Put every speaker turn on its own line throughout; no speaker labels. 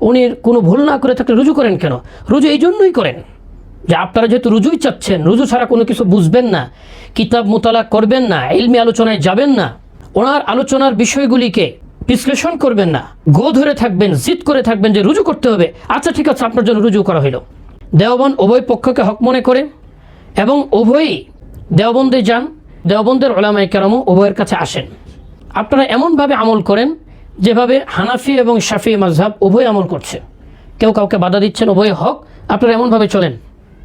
উনি কোনো ভুল না করে থাকলে রুজু করেন কেন? রুজু এই জন্যই করেন যে আপনারা যেহেতু রুজুই চাচ্ছেন, রুজু ছাড়া কোনো কিছু বুঝবেন না, কিতাব মোতালা করবেন না, ইলমি আলোচনায় যাবেন না, ওনার আলোচনার বিষয়গুলিকে বিশ্লেষণ করবেন না, গো ধরে থাকবেন, জিদ করে থাকবেন যে রুজু করতে হবে, আচ্ছা ঠিক আছে আপনার জন্য রুজু করা হইল। দেওবন্দ উভয় পক্ষকে হক মনে করে এবং উভয়ই দেওবন্দে যান, দেওবন্দের উলামায়ে কেরামও উভয়ের কাছে আসেন। আপনারা এমনভাবে আমল করেন যেভাবে হানাফি এবং শাফি মাযহাব উভয় আমল করছে, কেউ কাউকে বাধা দিচ্ছেন, উভয় হক। আপনারা এমনভাবে চলেন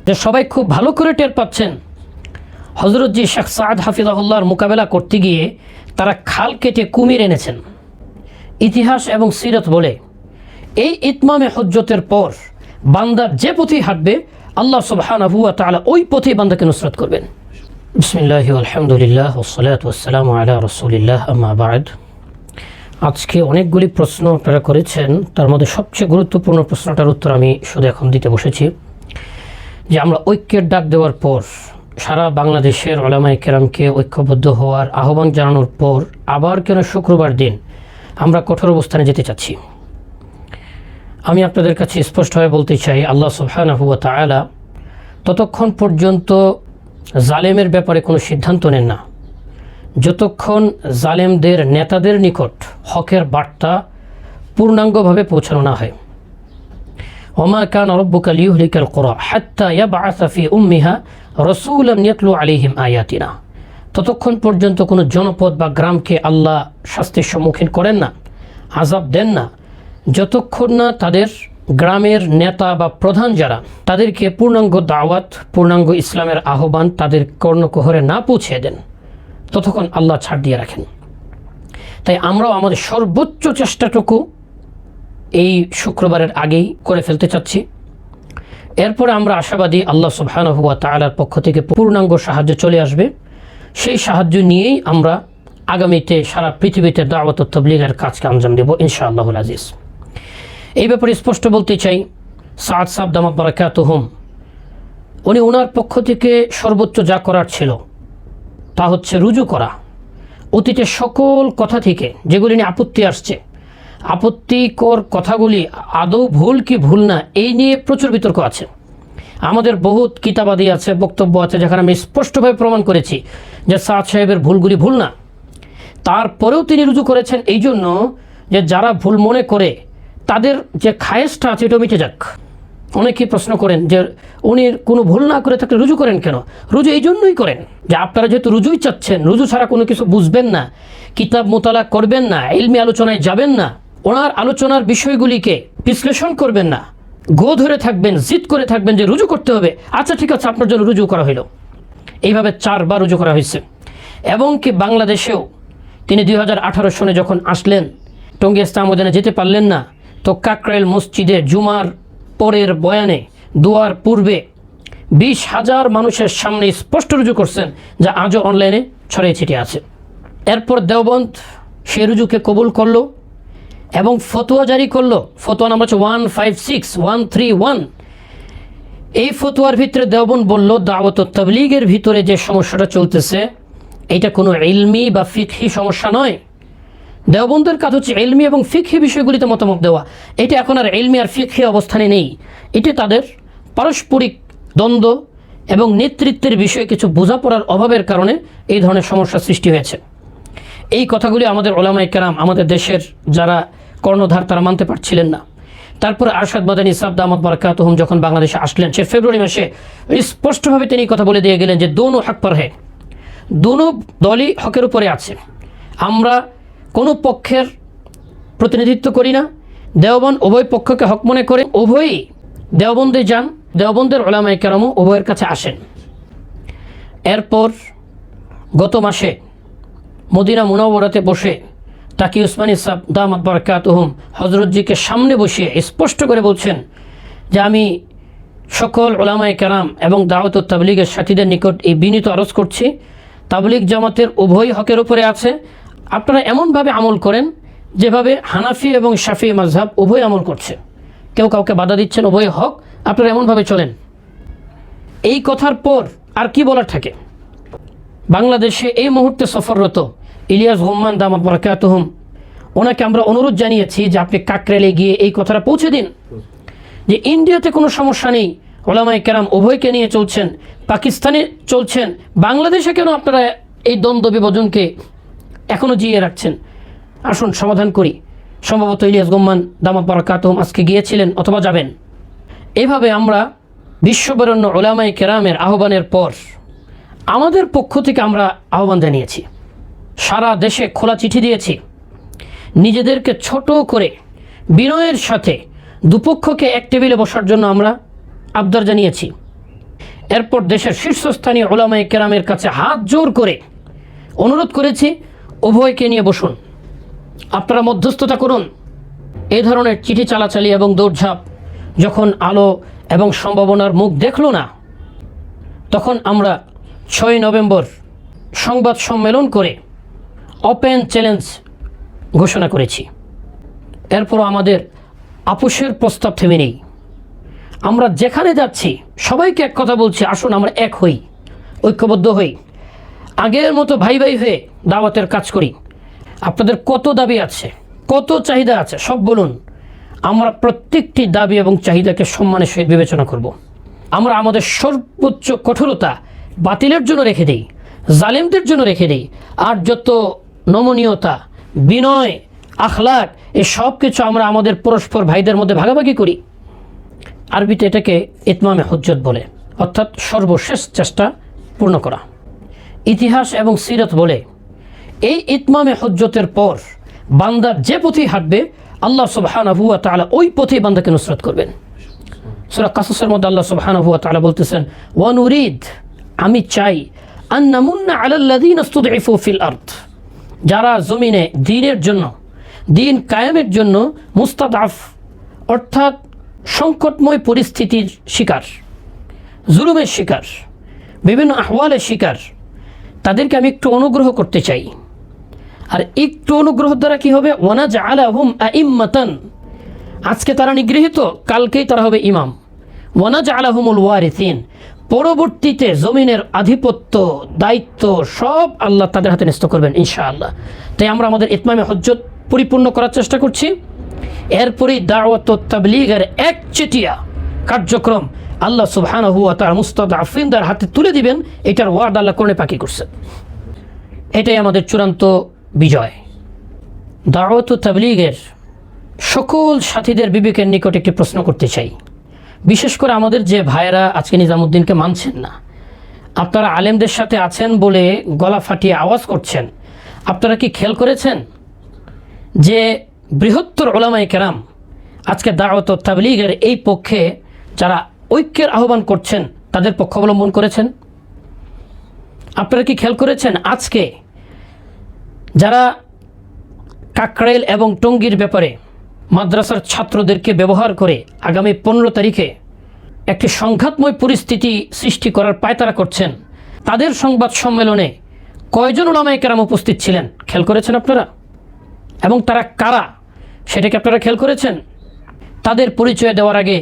যে সবাই খুব ভালো করে টের পাচ্ছেন হযরত জি শেখ সাদ হাফিজাহুল্লাহর মোকাবেলা করতে গিয়ে তারা খাল কেটে কুমির এনেছেন। ইতিহাস এবং সিরত বলে এই ইতমামে হুজ্জতের পর বান্দা যে পথে হাঁটবে আল্লাহ সুবহানাহু ওয়া তাআলা ওই পথেই বান্দাকে নুসরত করবেন। বিসমিল্লাহি আলহামদুলিল্লাহ ওয়াসসালাতু ওয়াসসালামু আলা রাসূলিল্লাহ, আম্মা বা'দ। আজকে অনেকগুলি প্রশ্ন আপনারা করেছেন, তার মধ্যে সবচেয়ে গুরুত্বপূর্ণ প্রশ্নটার উত্তর আমি শুধু এখন দিতে বসেছি যে আমরা ঐক্যের ডাক দেওয়ার পর, সারা বাংলাদেশের উলামায়ে কেরামকে ঐক্যবদ্ধ হওয়ার আহ্বান জানানোর পর আবার কেন শুক্রবার দিন আমরা কঠোর অবস্থানে যেতে চাচ্ছি? আমি আপনাদের কাছে স্পষ্টভাবে বলতে চাই, আল্লাহ সুবহানাহু ওয়া তাআলা ততক্ষণ পর্যন্ত জালেমের ব্যাপারে কোনো সিদ্ধান্ত নেন না যতক্ষণ জালেমদের নেতাদের নিকট হকের বার্তা পূর্ণাঙ্গভাবে পৌঁছানো না হয়। ওমা কানা রাব্বুকা লিয়ুহলিকাল কুরা হাত্তা ইয়াবআসা ফি উম্মিহা রাসূলান ইয়াতলু আলাইহিম আয়াতিনা। ততক্ষণ পর্যন্ত কোনো জনপদ বা গ্রামকে আল্লাহ শাস্তির সম্মুখীন করেন না, আযাব দেন না, যতক্ষণ না তাদের গ্রামের নেতা বা প্রধান যারা তাদেরকে পূর্ণাঙ্গ দাওয়াত, পূর্ণাঙ্গ ইসলামের আহ্বান তাদের কর্ণকুহরে না পৌঁছে দেন, ততক্ষণ আল্লাহ ছাড় দিয়ে রাখেন। তাই আমরাও আমাদের সর্বোচ্চ চেষ্টাটুকু এই শুক্রবারের আগেই করে ফেলতে চাচ্ছি। এরপরে আমরা আশাবাদী আল্লাহ সুবহানাহু ওয়া তাআলার পক্ষ থেকে পূর্ণাঙ্গ সাহায্য চলে আসবে। সেই সাহায্য নিয়েই আমরা আগামীতে সারা পৃথিবীতে দাওয়াত ও তাবলীগের কাজকে আঞ্জাম দেব ইনশাআল্লাহুল আজিজ। এই ব্যাপারে স্পষ্ট বলতে চাই, সাদ সাহেব দামাত বারাকাতুহুম উনি ওনার পক্ষ থেকে সর্বোচ্চ যা করার ছিল তা হচ্ছে রুজু করা। অতীতের সকল কথা থেকে যেগুলি নিয়ে আপত্তি আসছে, আপত্তিকর কথাগুলি আদৌ ভুল কি ভুল না এই নিয়ে প্রচুর বিতর্ক আছে। আমাদের বহুত কিতাবাদি আছে, বক্তব্য আছে যেখানে আমি স্পষ্টভাবে প্রমাণ করেছি যে সাদ সাহেবের ভুলগুলি ভুল না। তারপরেও তিনি রুজু করেছেন এই জন্য যে যারা ভুল মনে করে তাদের যে খায়েশটা আছে এটা মিটে যাক। অনেকেই প্রশ্ন করেন যে উনি কোনো ভুল না করে থাকলে রুজু করেন কেন? রুজু এই জন্যই করেন যে আপনারা যেহেতু রুজুই চাচ্ছেন, রুজু ছাড়া কোনো কিছু বুঝবেন না, কিতাব মোতালা করবেন না, ইলমি আলোচনায় যাবেন না, ওনার আলোচনার বিষয়গুলিকে বিশ্লেষণ করবেন না, গো ধরে থাকবেন, জিদ করে থাকবেন যে রুজু করতে হবে, আচ্ছা ঠিক আছে আপনার জন্য রুজু করা হইল। এইভাবে 4 বার রুজু করা হয়েছে। এবং কি বাংলাদেশেও তিনি 2018 সনে যখন আসলেন, টঙ্গী ইসলামউদ্দিনে যেতে পারলেন না, তো কাকরাইল মসজিদে জুমার পরের বয়ানে দোয়ার পূর্বে 20,000 মানুষের সামনে স্পষ্ট রুজু করছেন, যা আজও অনলাইনে ছড়িয়ে ছিটিয়ে আছে। এরপর দেওবন্দ সে রুজুকে কবুল করলো এবং ফতোয়া জারি করলো। ফতোয়া নাম্বার হচ্ছে 156131। এই ফতোয়ার ভিতরে দেওবন্দ বলল দাওয়াত ও তাবলীগের ভিতরে যে সমস্যাটা চলতেছে এটা কোনো ইলমি বা ফিকহি সমস্যা নয়। দেওবন্দের কাজ হচ্ছে ইলমি এবং ফিকহি বিষয়গুলিতে মতামত দেওয়া। এটা এখন আর ইলমি আর ফিকহি অবস্থানে নেই, এটি তাদের পারস্পরিক দ্বন্দ্ব এবং নেতৃত্বের বিষয়ে কিছু বোঝাপড়ার অভাবের কারণে এই ধরনের সমস্যা সৃষ্টি হয়েছে। এই কথাগুলি আমাদের উলামায়ে কেরাম, আমাদের দেশের যারা কর্ণধার তারা মানতে পারছিলেন না। তারপরে আরশাদ মাদানী সাহেব দামাত বারাকাতুহুম যখন বাংলাদেশে আসলেন, সে ফেব্রুয়ারি মাসে স্পষ্টভাবে তিনি কথা বলে দিয়ে গেলেন যে দোনো হক পর হ্যাঁ, দোনো দলই হকের উপরে আছে, আমরা কোনো পক্ষের প্রতিনিধিত্ব করি না। দেওবন্দ উভয় পক্ষকে হক মনে করে উভয়ই দেওবন্দে যান, দেওবন্দের উলামায়ে কেরামও উভয়ের কাছে আসেন। এরপর গত মাসে মদিনা মুনাওয়ারাতে বসে তাকি উসমানী সাহেব দামাত বারাকাতুহুম হযরতজিকে সামনে বসিয়ে স্পষ্ট করে বলছেন যে আমি সকল উলামায়ে কেরাম এবং দাওয়াত ও তাবলীগের সাথীদের নিকট এই বিনীত আরজ করছি, তাবলীগ জামাতের উভয় হকের উপরে আছে। আপনারা এমনভাবে আমল করেন যেভাবে হানাফি এবং শাফি মাযহাব উভয় আমল করছে, কেউ কাউকে বাধা দিচ্ছেন, উভয় হক, আপনারা এমনভাবে চলেন। এই কথার পর আর কি বলার থাকে? বাংলাদেশে এই মুহূর্তে সফররত ইলিয়াস গুম্মান দামাত বারাকাতুহুম ওনাকে আমরা অনুরোধ জানিয়েছি যে আপনি কাকরাইলে গিয়ে এই কথাটা পৌঁছে দিন যে ইন্ডিয়াতে কোনো সমস্যা নেই, ওলামায়ে কেরাম উভয়কে নিয়ে চলছেন, পাকিস্তানে চলছেন, বাংলাদেশে কেন আপনারা এই দ্বন্দ্ব বিভাজনকে এখনও জিয়ে রাখছেন? আসুন সমাধান করি। সম্ভবত ইলিয়াস গোম্মান দামাত বারাকাতুহুম আজকে গিয়েছিলেন অথবা যাবেন। এভাবে আমরা বিশ্ববরেণ্য ওলামায়ে কেরামের আহ্বানের পর আমাদের পক্ষ থেকে আমরা আহ্বান জানিয়েছি, সারা দেশে খোলা চিঠি দিয়েছি, নিজেদেরকে ছোট করে বিনয়ের সাথে দুপক্ষকে এক টেবিলে বসার জন্য আমরা আবদার জানিয়েছি। এরপর দেশের শীর্ষস্থানীয় ওলামায়ে কেরামের কাছে হাত জোর করে অনুরোধ করেছি, উভয়কে নিয়ে বসুন, আপনারা মধ্যস্থতা করুন। এই ধরনের চিঠি চালাচালি এবং দৌড়ঝাঁপ যখন আলো এবং সম্ভাবনার মুখ দেখল না, তখন আমরা 6 নভেম্বর সংবাদ সম্মেলন করে ওপেন চ্যালেঞ্জ ঘোষণা করেছি। এরপরও আমাদের আপোষের প্রস্তাব থেমে নেই। আমরা যেখানে যাচ্ছি সবাইকে এক কথা বলছি, আসুন আমরা এক হই, ঐক্যবদ্ধ হই, আগের মতো ভাই ভাই হয়ে দাওয়াতের কাজ করি। আপনাদের কত দাবি আছে, কত চাহিদা আছে সব বলুন, আমরা প্রত্যেকটি দাবি এবং চাহিদাকে সম্মানের সহিত বিবেচনা করব। আমরা আমাদের সর্বোচ্চ কঠোরতা বাতিলের জন্য রেখে দিই, জালেমদের জন্য রেখে দিই, আর যত নমনীয়তা, বিনয়, আখলাক এই সব কিছু আমরা আমাদের পরস্পর ভাইদের মধ্যে ভাগাভাগি করি। আরবিতে এটাকে ইতমামে হুজ্জত বলে, অর্থাৎ সর্বশেষ চেষ্টা পূর্ণ করা। ইতিহাস এবং সিরত বলে এই ইতমামে হুজ্জতের পর বান্দা যে পথেই হাঁটবে আল্লাহ সুবহানাহু ওয়া তাআলা ওই পথেই বান্দাকে নুসরত করবেন। সূরা কাসাসের মধ্যে আল্লাহ সুবহানাহু ওয়া তাআলা বলতেছেন, ওয়া নুরিদ, আমি চাই, আন নামুন্না আলাল্লাযীনা ইসতুদঈফু ফিল আরদ, যারা জমিনে দ্বীনের জন্য, দ্বীন কায়েমের জন্য মুস্তাদআফ অর্থাৎ সংকটময় পরিস্থিতির শিকার, জুলুমের শিকার, বিভিন্ন আহওয়ালের শিকার, তাদেরকে আমি একটু অনুগ্রহ করতে চাই। আর একটু অনুগ্রহ দ্বারা কি হবে? ওয়ানাজআলাহুম আইম্মাতান, আজকে তারা নিগৃহীত, কালকেই তারা হবে ইমাম। ওয়ানাজআলাহুমুল ওয়ারিসিন, পরবর্তীতে জমিনের আধিপত্য, দায়িত্ব সব আল্লাহ তাদের হাতে ন্যস্ত করবেন ইনশাআল্লাহ। তাই আমরা আমাদের ইতমামে হুজ্জত পরিপূর্ণ করার চেষ্টা করছি। এরপরেই দাওয়াত ও তাবলীগের একচেটিয়া কার্যক্রম আল্লাহ সুবহানাহু ওয়া তাআলা মুস্তাদআফিনদের হাতে তুলে দিবেন, এটার ওয়াদা আল্লাহ কোরআনে পাকি করছে। এটাই আমাদের চূড়ান্ত বিজয়। দাওয়াত ও তাবলীগের সকল সাথীদের বিবেকের নিকট একটি প্রশ্ন করতে চাই, বিশেষ করে আমাদের যে ভাইয়েরা আজকে নিজামুদ্দিনকে মানছেন না, আপনারা আলেমদের সাথে আছেন বলে গলা ফাটিয়ে আওয়াজ করছেন। আপনারা কি খেয়াল করেছেন যে বৃহত্তর ওলামায়ে কেরাম আজকে দাওয়াত ও তাবলীগের এই পক্ষে যারা ঐক্যের আহ্বান করছেন তাদের পক্ষ অবলম্বন করেছেন? আপনারা কি খেয়াল করেছেন আজকে যারা কাকরাইল এবং টঙ্গীর ব্যাপারে মাদ্রাসার ছাত্রদেরকে ব্যবহার করে আগামী 15 তারিখে একটি সংঘাতময় পরিস্থিতি সৃষ্টি করার পায়তারা করছেন, তাদের সংবাদ সম্মেলনে কয়জন ওলামায়ে কেরাম উপস্থিত ছিলেন খেয়াল করেছেন আপনারা? এবং তারা কারা সেটাকে আপনারা খেয়াল করেছেন? তাদের পরিচয় দেওয়ার আগে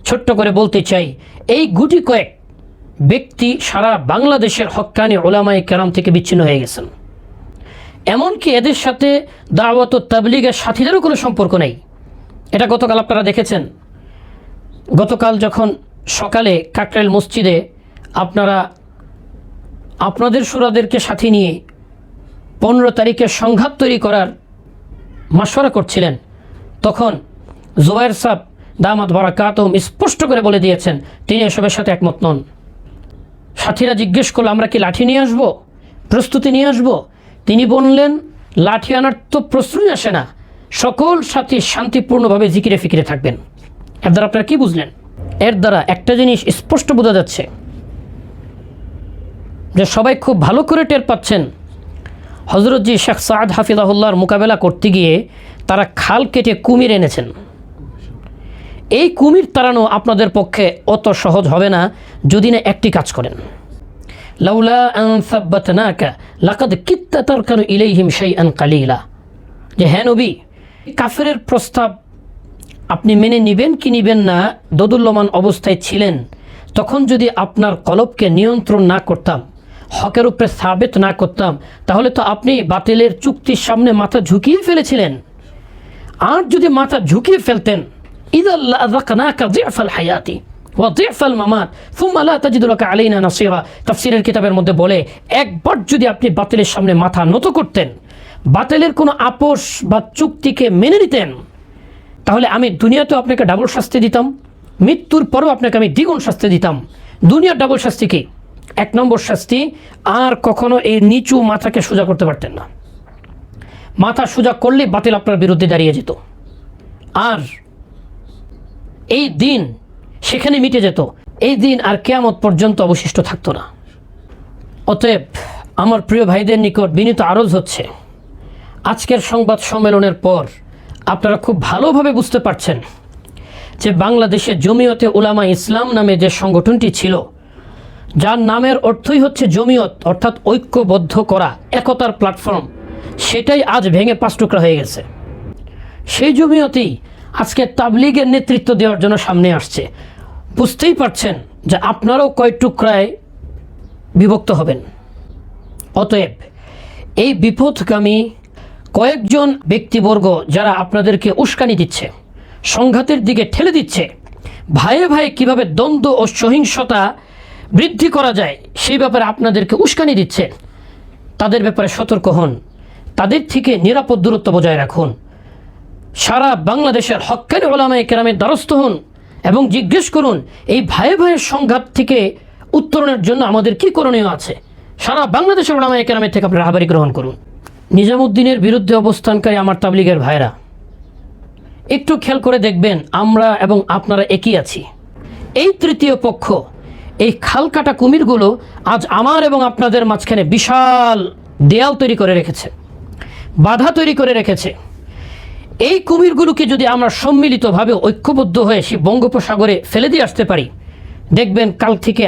ছোট্ট করে বলতে চাই, এই গুটি কয়েক ব্যক্তি সারা বাংলাদেশের হক্কানি ওলামায়ে কেরাম থেকে বিচ্ছিন্ন হয়ে গেছেন। এমনকি এদের সাথে দাওয়াত ও তাবলীগের সাথীদেরও কোনো সম্পর্ক নেই। এটা গতকাল আপনারা দেখেছেন। গতকাল যখন সকালে কাকরাইল মসজিদে আপনারা আপনাদের সুরাদেরকে সাথী নিয়ে 15 তারিখে সংঘাত তৈরি করার মাশওয়ারা করছিলেন, তখন জুবায়ের সাহেব দামাত বারাকাতুহুম স্পষ্ট করে বলে দিয়েছেন তিনি এসবের সাথে একমত নন। সাথীরা জিজ্ঞেস করলো আমরা কি লাঠি নিয়ে আসবো, প্রস্তুতি নিয়ে আসবো? তিনি বললেন লাঠি আনার তো প্রশ্নই আসে না, সকল সাথী শান্তিপূর্ণভাবে জিকিরে ফিকিরে থাকবেন। এর দ্বারা আপনারা কি বুঝলেন? এর দ্বারা একটা জিনিস স্পষ্ট বোঝা যাচ্ছে যে সবাই খুব ভালো করে টের পাচ্ছেন হযরতজি শেখ সাদ হাফিজাহুল্লাহর মোকাবেলা করতে গিয়ে তারা খাল কেটে কুমির এনেছেন। এই কুমির তাড়ানো আপনাদের পক্ষে অত সহজ হবে না যদি না একটি কাজ করেন, লাউলা আন সাব্বাতনাকা লাকাদ কিত্তা তারকানু ইলাইহিম শাইআন কালিলা, যে হ্যাঁ নবী, কাফেরের প্রস্তাব আপনি মেনে নেবেন কি নেবেন না দোদুল্যমান অবস্থায় ছিলেন, তখন যদি আপনার কলবকে নিয়ন্ত্রণ না করতাম, হকের উপরে সাবেত না করতাম, তাহলে তো আপনি বাতিলের চুক্তির সামনে মাথা ঝুঁকিয়ে ফেলেছিলেন। আর যদি মাথা ঝুঁকিয়ে ফেলতেন ইদাল লাযাকনাকা যিফাল হায়াতি ওয়া যিফাল মামাত সুম্মা লা তাজিদু লাকা আলাইনা নাসীরা। তাফসীরের কিতাবের মধ্যে বলে, একবার যদি আপনি বাতিলের সামনে মাথা নত করতেন, বাতিলের কোনো আপোষ বা চুক্তিকে মেনে নিতেন, তাহলে আমি দুনিয়াতেও আপনাকে ডাবল শাস্তি দিতাম, মৃত্যুর পরেও আপনাকে আমি দ্বিগুণ শাস্তি দিতাম। দুনিয়ার ডাবল শাস্তি কি? 1 নম্বর শাস্তি, আর কখনো এই নিচু মাথাকে সোজা করতে পারতেন না। মাথা সোজা করলে বাতিল আপনার বিরুদ্ধে দাঁড়িয়ে যেত, আর এই দিন সেখানে মিটে যেত। এই দিন আর কিয়ামত পর্যন্ত অবশিষ্ট থাকতো না। অতএব আমার প্রিয় ভাইদের নিকট বিনীত আরজ হচ্ছে, আজকের সংবাদ সম্মেলনের পর আপনারা খুব ভালোভাবে বুঝতে পারছেন যে বাংলাদেশে জমিয়তে উলামা ইসলাম নামে যে সংগঠনটি ছিল, যার নামের অর্থই হচ্ছে জমিয়ত, অর্থাৎ ঐক্যবদ্ধ করা, একতার প্ল্যাটফর্ম, সেটাই আজ ভেঙে 5 টুকরা হয়ে গেছে। সেই জমিয়তেই আজকে তাবলীগের নেতৃত্ব দেওয়ার জন্য সামনে আসছে। বুঝতেই পারছেন যে আপনারাও কয় টুকরায় বিভক্ত হবেন। অতএব এই বিপথগামী কয়েকজন ব্যক্তিবর্গ যারা আপনাদেরকে উস্কানি দিচ্ছে, সংঘাতের দিকে ঠেলে দিচ্ছে, ভাইয়ে ভাইয়ে কীভাবে দ্বন্দ্ব ও সহিংসতা বৃদ্ধি করা যায় সেই ব্যাপারে আপনাদেরকে উস্কানি দিচ্ছে, তাদের ব্যাপারে সতর্ক হন, তাদের থেকে নিরাপদ দূরত্ব বজায় রাখুন। সারা বাংলাদেশের হক্কানি উলামায়ে কেরামের দ্বারস্থ হন এবং জিজ্ঞেস করুন এই ভাইয়ে ভাইয়ের সংঘাত থেকে উত্তরণের জন্য আমাদের কী করণীয় আছে। সারা বাংলাদেশের উলামায়ে কেরামের থেকে আপনারা রাহবারি গ্রহণ করুন। নিজামুদ্দিনের বিরুদ্ধে অবস্থানকারী আমার তাবলীগের ভাইরা, একটু খেয়াল করে দেখবেন আমরা এবং আপনারা একই আছি। এই তৃতীয় পক্ষ, এই খালকাটা কুমিরগুলো আজ আমার এবং আপনাদের মাঝখানে বিশাল দেয়াল তৈরি করে রেখেছে, বাধা তৈরি করে রেখেছে। এই কুমিরগুলোকে যদি আমরা সম্মিলিতভাবে ঐক্যবদ্ধ হয়ে সেই বঙ্গোপসাগরে ফেলে দিয়ে আসতে পারি, দেখবেন কাল থেকে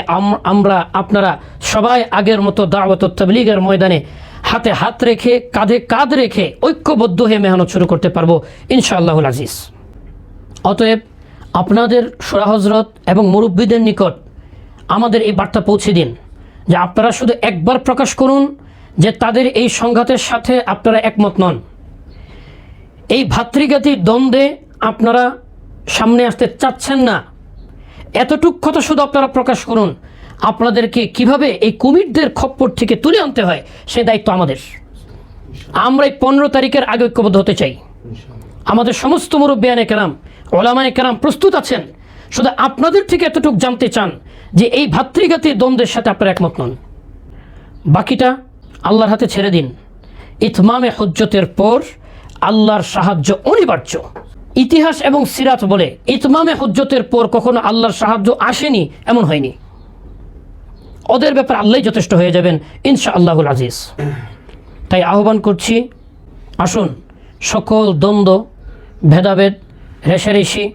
আমরা আপনারা সবাই আগের মতো দাওয়াত ও তাবলীগের ময়দানে হাতে হাত রেখে, কাঁধে কাঁধ রেখে ঐক্যবদ্ধ হয়ে মেহনত শুরু করতে পারবো ইনশাআল্লাহুল আজিজ। অতএব আপনাদের সুরা হজরত এবং মুরব্বীদের নিকট আমাদের এই বার্তা পৌঁছে দিন যে আপনারা শুধু একবার প্রকাশ করুন যে তাদের এই সংঘাতের সাথে আপনারা একমত নন। এই ভাতৃঘাতী দ্বন্দ্বে আপনারা সামনে আসতে চাচ্ছেন না, এতটুক কথা শুধু আপনারা প্রকাশ করুন। আপনাদেরকে কিভাবে এই কুমিরদের খপ্পর থেকে তুলে আনতে হয় সেই দায়িত্ব আমাদের। আমরা এই 15 তারিখের আগে ঐক্যবদ্ধ হতে চাই। আমাদের সমস্ত মুরব্বিয়ানে কেরাম, ওলামায়ে কেরাম প্রস্তুত আছেন, শুধু আপনাদের থেকে এতটুকু জানতে চান যে এই ভাতৃঘাতী দ্বন্দ্বের সাথে আপনারা একমত নন। বাকিটা আল্লাহর হাতে ছেড়ে দিন। ইতমামে হুজ্জতের পর আল্লাহর সাহায্য অনিবার্য। ইতিহাস এবং সিরাত বলে ইতমামে হুজ্জতের পর কখনো আল্লাহর সাহায্য আসেনি, এমন হয়নি। ওদের ব্যাপারে আল্লাহই যথেষ্ট হয়ে যাবেন ইনশাআল্লাহুল আজিজ। তাই আহ্বান করছি, আসুন সকল দ্বন্দ্ব, ভেদাভেদ, রেষারেষি,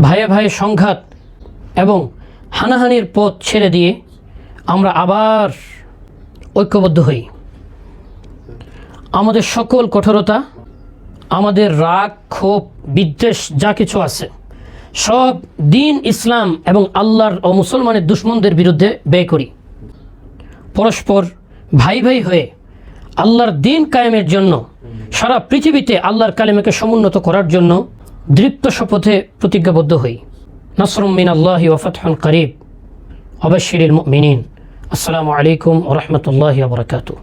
ভাইয়ে ভাইয়ে সংঘাত এবং হানাহানির পথ ছেড়ে দিয়ে আমরা আবার ঐক্যবদ্ধ হই। আমাদের সকল কঠোরতা, আমাদের রাগ, ক্ষোভ, বিদ্বেষ যা কিছু আছে সব দিন, ইসলাম এবং আল্লাহর ও মুসলমানের দুশ্মনদের বিরুদ্ধে ব্যয় করি। পরস্পর ভাই ভাই হয়ে আল্লাহর দিন কায়েমের জন্য, সারা পৃথিবীতে আল্লাহর কালেমাকে সমুন্নত করার জন্য দৃপ্ত শপথে প্রতিজ্ঞাবদ্ধ হই। নাসরুম মিনাল্লাহি ওয়া ফাতহুন করিব ওয়া বাশশিরিল মুমিনিন। আসসালামু আলাইকুম ওয়া রাহমাতুল্লাহি ওয়া বারাকাতুহু।